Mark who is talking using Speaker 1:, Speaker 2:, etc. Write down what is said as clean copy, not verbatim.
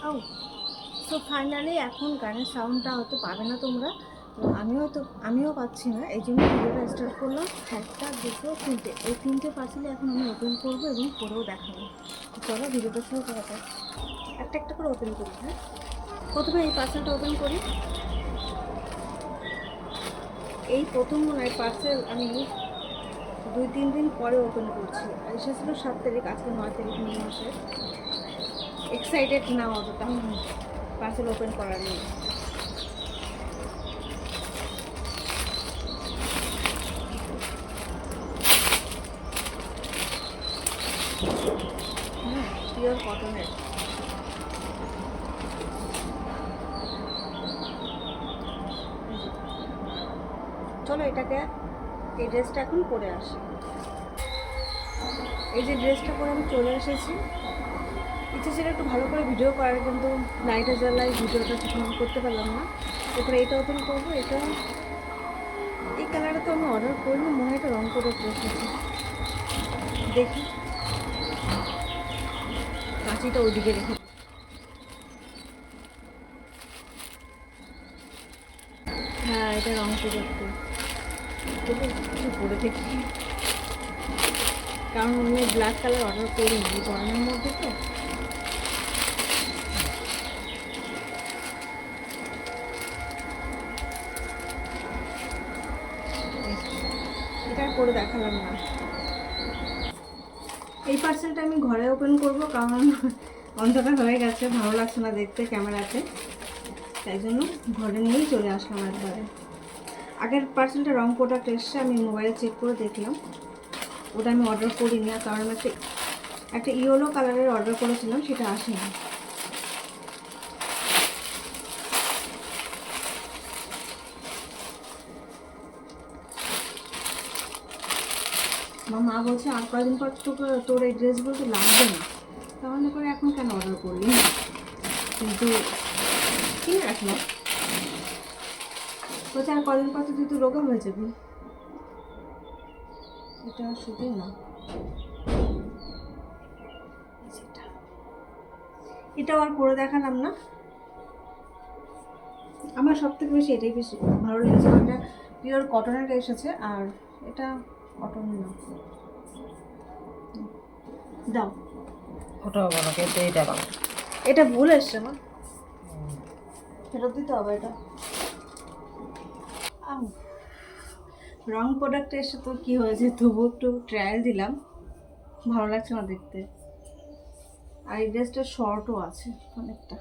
Speaker 1: ও তো ফাইনালি এখন গানের সাউন্ডটা হয়তো পাবে না তোমরা, তো আমিও পাচ্ছি না, এই জন্য ভিডিওটা স্টার্ট করলাম। একটা দুটো তিনটে, এই তিনটে পার্সেলে এখন আমি ওপেন করবো এবং পরেও দেখাবো। তো চলো ভিডিওটা শুরু করা যাক। একটা একটা করে ওপেন করি। হ্যাঁ, প্রথমে এই পার্সেলটা ওপেন করি। এই প্রথম মনে হয় পার্সেল আমি 2-3 দিন পরে ওপেন করছি, আর এসেছিলো 7 তারিখ, আজকে 9 তারিখ মে মাসে। এক্সাইটেড না অতটা পার্সেল ওপেন করার নেই। পিওর কটনের। চলো এটাকে, এই ড্রেসটা এখন পরে আসি। এই যে ড্রেসটা পরে আমি চলে এসেছি। ইচ্ছে ছিল একটু ভালো করে ভিডিও করার, কিন্তু লাইটের জ্বালায় ভিডিওটা ঠিকমতো করতে পারলাম না। এরপরে এটা ওপেন করবো। এটা এই কালারটা তো আমি অর্ডার করিনি, মনে হয় এটা রং করে এসেছি। দেখি, কাঁচিটা ওইদিকে রেখে, হ্যাঁ এটা রং করে একটু কিছু পরে দেখি, কারণ আমি ব্ল্যাক কালার অর্ডার করিনি গরমের মধ্যে। তো এটা করে দেখালাম না। এই পার্সেলটা আমি ঘরে ওপেন করব, কারণ অন্ধকার হয়ে গেছে, ভালো লাগছে না দেখতে ক্যামেরাতে, তাই জন্য ঘরে নিয়েই চলে আসলাম একবারে। আগের পার্সেলটা রং প্রোডাক্ট এসছে, আমি মোবাইলে চেক করে দেখলাম, ওটা আমি অর্ডার করিনি, কারণ একটা ইয়েলো কালারের অর্ডার করেছিলাম, সেটা আসেনি। আমার মা বলছে আর কয়েকদিন পর তোর এই ড্রেসগুলো তো লাগবে না, তাহলে করে এখন কেন অর্ডার করলি, কিন্তু কিনে রাখলাম। বলছে আর কদিন পর তো তুই তো রোগা হয়ে যাবি। এটা শুধু না, এটাও আর পরে দেখালাম না। আমার সব থেকে বেশি এটাই বেশি ভালো লেগেছে, এটা পিওর কটনের এসেছে, আর এটা কটন না। দাও
Speaker 2: ওটাও বলো, কিন্তু এটা বলো।
Speaker 1: এটা ভুল এসছে আমার, ফেরত দিতে হবে এটা। রং প্রোডাক্ট এসে তো কি হয়েছে, তবু একটু ট্রায়াল দিলাম, ভালো লাগছে না দেখতে। আর এই ড্রেসটা শর্টও আছে অনেকটা।